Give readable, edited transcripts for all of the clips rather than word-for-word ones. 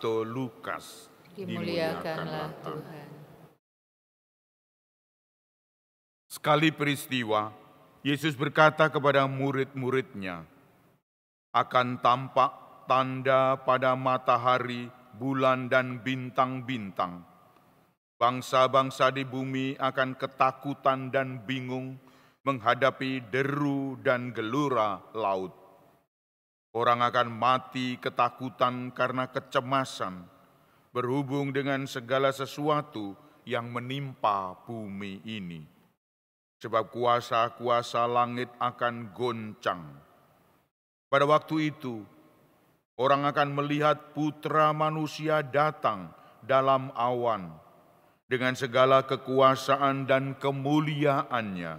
Santo Lukas. Dimuliakanlah Tuhan. Sekali peristiwa, Yesus berkata kepada murid-muridnya, akan tampak tanda pada matahari, bulan, dan bintang-bintang. Bangsa-bangsa di bumi akan ketakutan dan bingung menghadapi deru dan gelora laut. Orang akan mati ketakutan karena kecemasan berhubung dengan segala sesuatu yang menimpa bumi ini. Sebab kuasa-kuasa langit akan goncang. Pada waktu itu, orang akan melihat Putra Manusia datang dalam awan dengan segala kekuasaan dan kemuliaannya.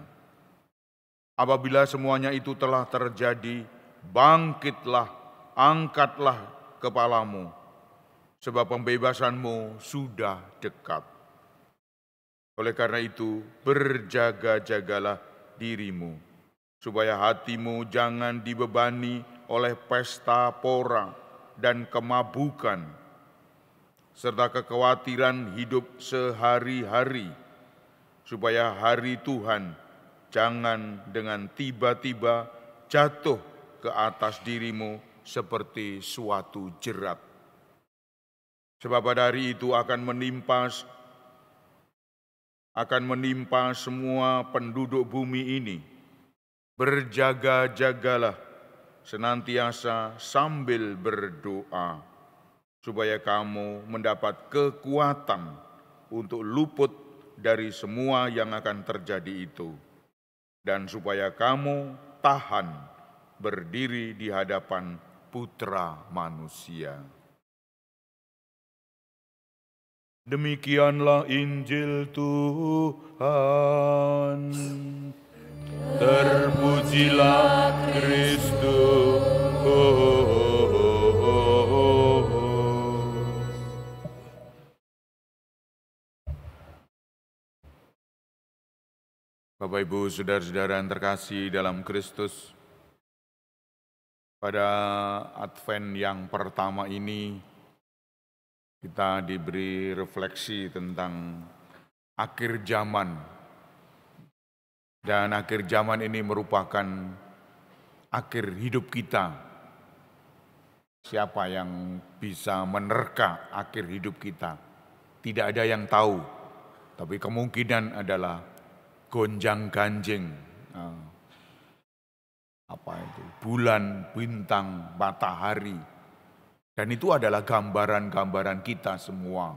Apabila semuanya itu telah terjadi, bangkitlah, angkatlah kepalamu, sebab pembebasanmu sudah dekat. Oleh karena itu, berjaga-jagalah dirimu, supaya hatimu jangan dibebani oleh pesta pora dan kemabukan, serta kekhawatiran hidup sehari-hari, supaya hari Tuhan jangan dengan tiba-tiba jatuh ke atas dirimu seperti suatu jerat. Sebab pada hari itu akan menimpa semua penduduk bumi ini. Berjaga-jagalah senantiasa sambil berdoa, supaya kamu mendapat kekuatan untuk luput dari semua yang akan terjadi itu, dan supaya kamu tahan berdiri di hadapan Putra Manusia. Demikianlah Injil Tuhan. Terpujilah Kristus. Bapak, Ibu, saudara-saudara yang terkasih dalam Kristus, pada Advent yang pertama ini kita diberi refleksi tentang akhir zaman. Dan akhir zaman ini merupakan akhir hidup kita. Siapa yang bisa menerka akhir hidup kita? Tidak ada yang tahu, tapi kemungkinan adalah gonjang-ganjing. Bulan, bintang, matahari. Dan itu adalah gambaran-gambaran kita semua.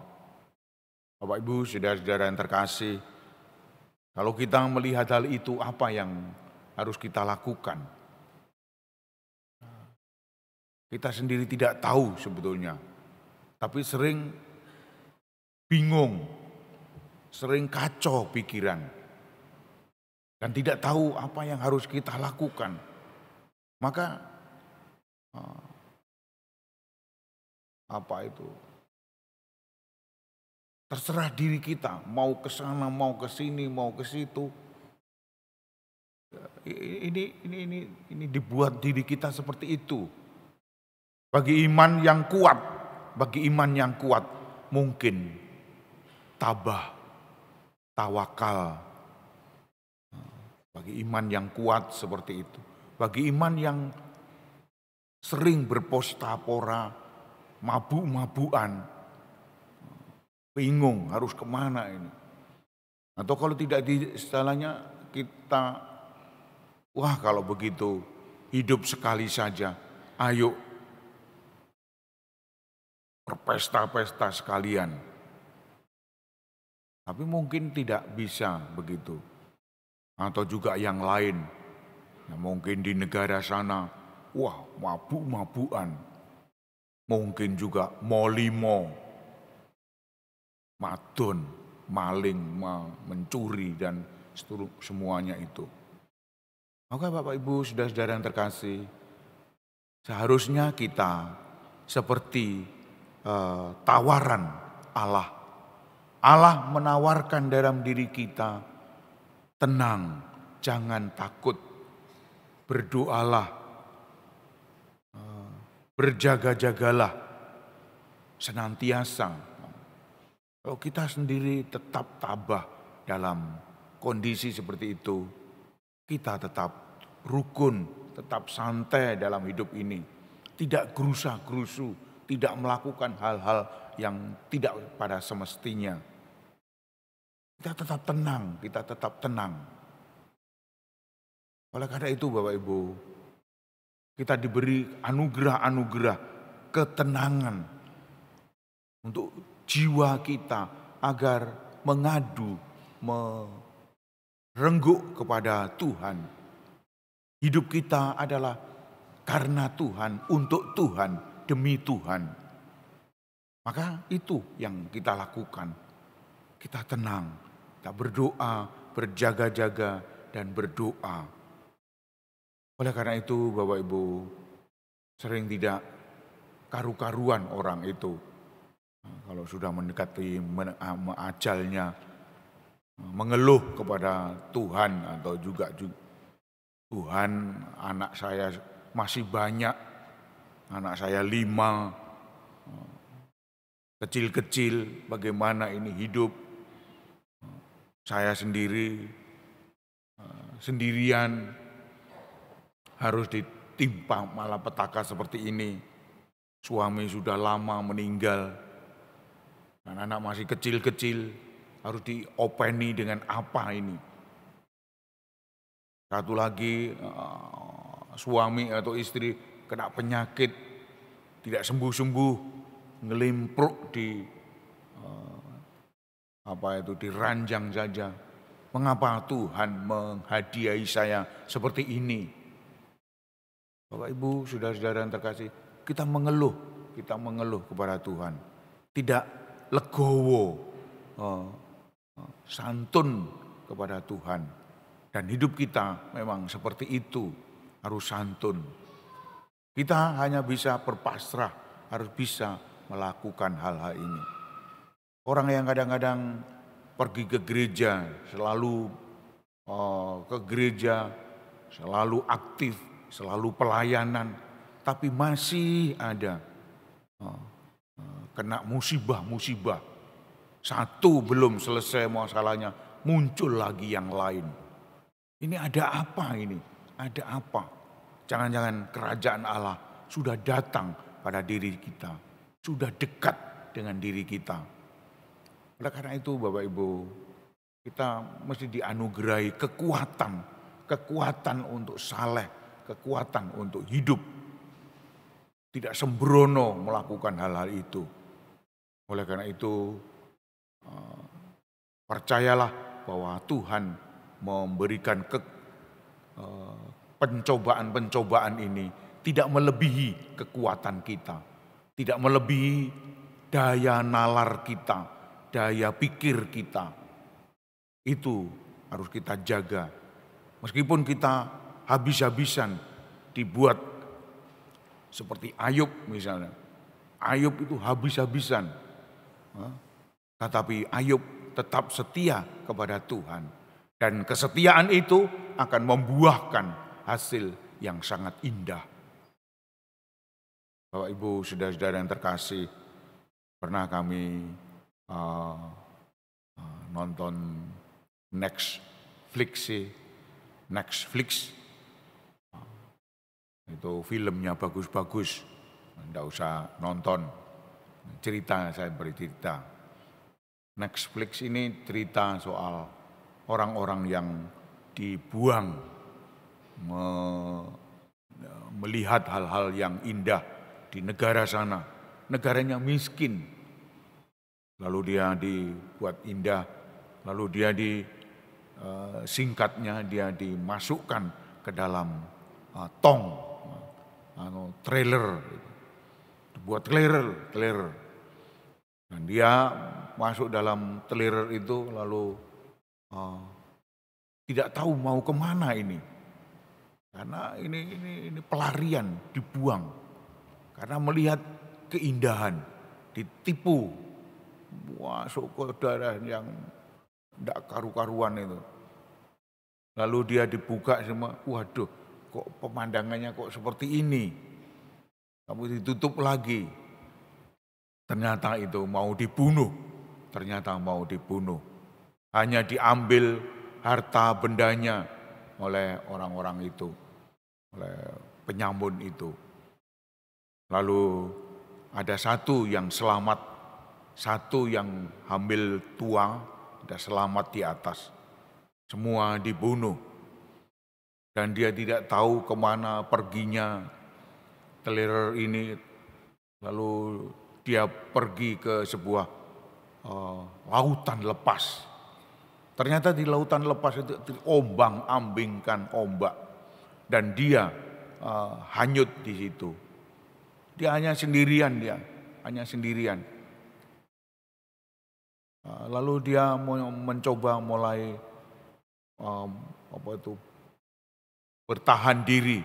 Bapak, Ibu, saudara-saudara yang terkasih, kalau kita melihat hal itu, apa yang harus kita lakukan? Kita sendiri tidak tahu sebetulnya, tapi sering bingung, sering kacau pikiran, dan tidak tahu apa yang harus kita lakukan. Maka terserah diri kita, mau ke sana, mau ke sini, mau ke situ. Ini dibuat diri kita seperti itu. Bagi iman yang kuat, mungkin tabah, tawakal. Bagi iman yang kuat seperti itu. Bagi iman yang sering berpesta-pora, mabuk-mabukan, bingung harus kemana ini. Atau kalau tidak istilahnya kita, wah kalau begitu hidup sekali saja, ayo berpesta-pesta sekalian. Tapi mungkin tidak bisa begitu. Atau juga yang lain, ya mungkin di negara sana, wah mabuk-mabukan. Mungkin juga molimo, madon, maling, mencuri, dan semuanya itu. Maka Bapak, Ibu, saudara-saudara yang terkasih, seharusnya kita seperti tawaran Allah. Allah menawarkan dalam diri kita, tenang, jangan takut, berdoalah, berjaga-jagalah. senantiasa. Kalau kita sendiri tetap tabah dalam kondisi seperti itu, kita tetap rukun, tetap santai dalam hidup ini. Tidak gerusa-gerusu, tidak melakukan hal-hal yang tidak pada semestinya. Kita tetap tenang. Oleh karena itu Bapak Ibu, kita diberi anugerah-anugerah ketenangan untuk jiwa kita agar mengadu, merenggut kepada Tuhan. Hidup kita adalah karena Tuhan, untuk Tuhan, demi Tuhan. Maka itu yang kita lakukan. Kita tenang, kita berdoa, berjaga-jaga, dan berdoa. Oleh karena itu Bapak Ibu, sering tidak karu-karuan orang itu. Kalau sudah mendekati ajalnya, mengeluh kepada Tuhan atau juga Tuhan, anak saya masih banyak, anak saya 5, kecil-kecil, bagaimana ini hidup, saya sendirian, harus ditimpa malapetaka seperti ini. Suami sudah lama meninggal, dan anak masih kecil-kecil, harus diopeni dengan apa ini. Satu lagi, suami atau istri kena penyakit, tidak sembuh-sembuh, ngelimpruk di di ranjang saja. Mengapa Tuhan menghadiahi saya seperti ini? Bapak Ibu, saudara-saudara yang terkasih, kita mengeluh kepada Tuhan. Tidak legowo, santun kepada Tuhan. Dan hidup kita memang seperti itu, harus santun. Kita hanya bisa berpasrah, harus bisa melakukan hal-hal ini. Orang yang kadang-kadang pergi ke gereja, selalu selalu aktif, selalu pelayanan, tapi masih ada kena musibah. Satu belum selesai masalahnya, muncul lagi yang lain. Ini ada apa ini? Ada apa? Jangan-jangan kerajaan Allah sudah datang pada diri kita, sudah dekat dengan diri kita. Oleh karena itu Bapak Ibu, kita mesti dianugerahi kekuatan untuk saleh, kekuatan untuk hidup. Tidak sembrono melakukan hal-hal itu. Oleh karena itu, percayalah bahwa Tuhan memberikan pencobaan-pencobaan ini tidak melebihi kekuatan kita, tidak melebihi daya nalar kita, daya pikir kita. Itu harus kita jaga. Meskipun kita habis-habisan dibuat seperti Ayub misalnya. Ayub itu habis-habisan. Tetapi Ayub tetap setia kepada Tuhan. Dan kesetiaan itu akan membuahkan hasil yang sangat indah. Bapak Ibu, saudara-saudara yang terkasih, pernah kami nonton Netflix. Itu filmnya bagus-bagus, enggak usah nonton. Saya beri cerita. Netflix ini cerita soal orang-orang yang dibuang melihat hal-hal yang indah di negara sana. Negaranya miskin. Lalu dia dibuat indah, lalu dia singkatnya dia dimasukkan ke dalam trailer, dibuat trailer. Dan dia masuk dalam trailer itu lalu tidak tahu mau kemana ini, karena ini pelarian, dibuang, karena melihat keindahan, ditipu. Masuk ke daerah yang tidak karu-karuan itu. Lalu dia dibuka semua, waduh kok pemandangannya kok seperti ini. Kamu ditutup lagi. ternyata itu mau dibunuh. Ternyata mau dibunuh. Hanya diambil harta bendanya oleh orang-orang itu, oleh penyamun itu. Lalu ada satu yang selamat, satu yang hamil tua, ada selamat di atas. Semua dibunuh. Dan dia tidak tahu kemana perginya telerer ini. Lalu dia pergi ke sebuah lautan lepas. Ternyata di lautan lepas itu ombang-ambingkan ombak. Dan dia hanyut di situ. Dia hanya sendirian hanya sendirian. Lalu dia mencoba mulai bertahan diri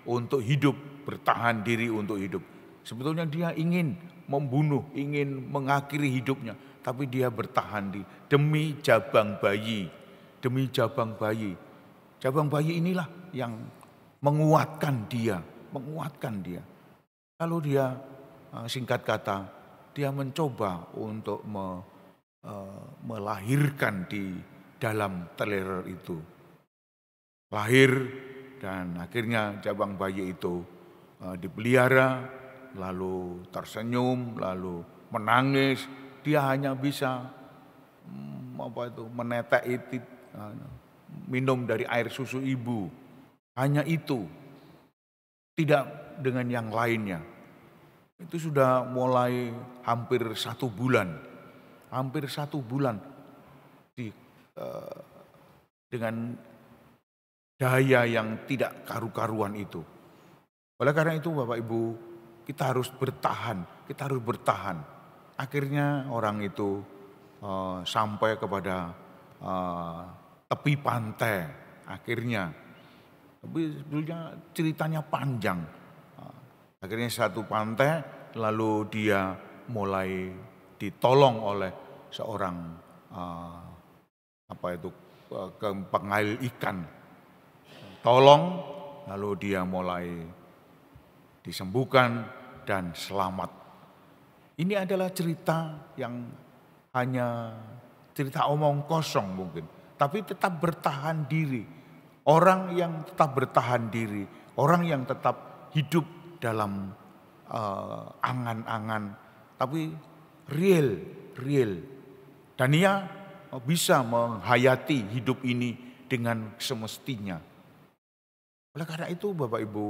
untuk hidup, bertahan diri untuk hidup. Sebetulnya dia ingin membunuh, ingin mengakhiri hidupnya, tapi dia bertahan demi jabang bayi, demi jabang bayi. Jabang bayi inilah yang menguatkan dia. Lalu dia, singkat kata, dia mencoba untuk melahirkan di dalam telerer itu. Lahir dan akhirnya jabang bayi itu dipelihara, lalu tersenyum, lalu menangis. Dia hanya bisa menetek minum dari air susu ibu. Hanya itu, tidak dengan yang lainnya. Itu sudah mulai hampir 1 bulan. Hampir 1 bulan dengan daya yang tidak karu-karuan itu. Oleh karena itu Bapak Ibu, kita harus bertahan. Akhirnya orang itu sampai kepada tepi pantai. Akhirnya, tapi sebetulnya ceritanya panjang. Akhirnya satu pantai, lalu dia mulai ditolong oleh seorang pengail ikan. Tolong, lalu dia mulai disembuhkan dan selamat. Ini adalah cerita yang hanya cerita omong kosong mungkin, tapi tetap bertahan diri. Orang yang tetap bertahan diri, orang yang tetap hidup dalam angan-angan, tapi real. Dan ia bisa menghayati hidup ini dengan semestinya. Oleh karena itu Bapak Ibu,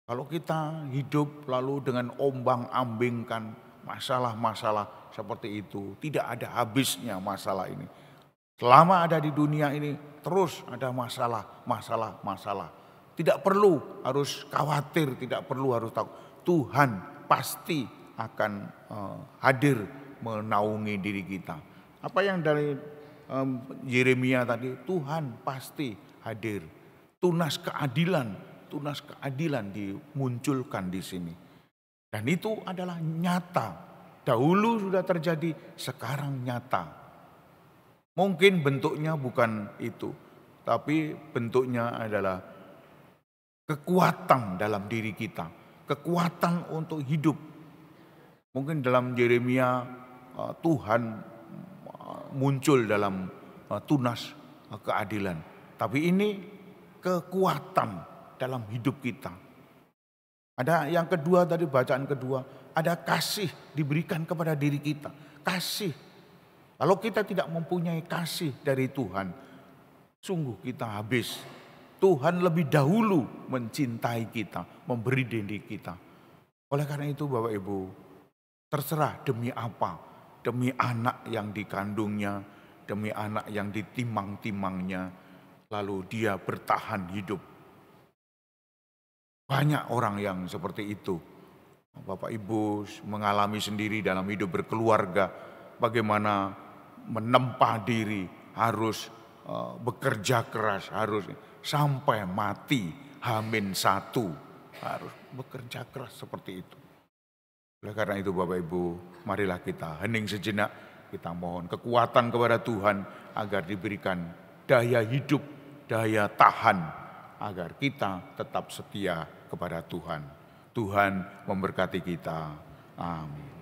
kalau kita hidup lalu dengan ombang-ambingkan masalah-masalah seperti itu, tidak ada habisnya masalah ini. Selama ada di dunia ini terus ada masalah. Tidak perlu harus khawatir, tidak perlu harus takut. Tuhan pasti akan hadir menaungi diri kita. Apa yang dari Yeremia tadi, Tuhan pasti hadir. Tunas keadilan dimunculkan di sini. Dan itu adalah nyata. Dahulu sudah terjadi, sekarang nyata. Mungkin bentuknya bukan itu, tapi bentuknya adalah kekuatan dalam diri kita. Kekuatan untuk hidup. Mungkin dalam Yeremia Tuhan muncul dalam tunas keadilan. Tapi ini kekuatan dalam hidup kita. Ada yang kedua tadi, bacaan kedua, ada kasih diberikan kepada diri kita. Kasih. Kalau kita tidak mempunyai kasih dari Tuhan, sungguh kita habis. Tuhan lebih dahulu mencintai kita, memberi diri kita. Oleh karena itu Bapak Ibu, terserah demi apa, demi anak yang dikandungnya, demi anak yang ditimang-timangnya, lalu dia bertahan hidup. Banyak orang yang seperti itu. Bapak Ibu mengalami sendiri dalam hidup berkeluarga, bagaimana menempa diri, harus bekerja keras, harus sampai mati, H-1, harus bekerja keras seperti itu. Oleh karena itu Bapak Ibu, marilah kita hening sejenak, kita mohon kekuatan kepada Tuhan agar diberikan daya hidup, daya tahan, agar kita tetap setia kepada Tuhan. Tuhan memberkati kita. Amin.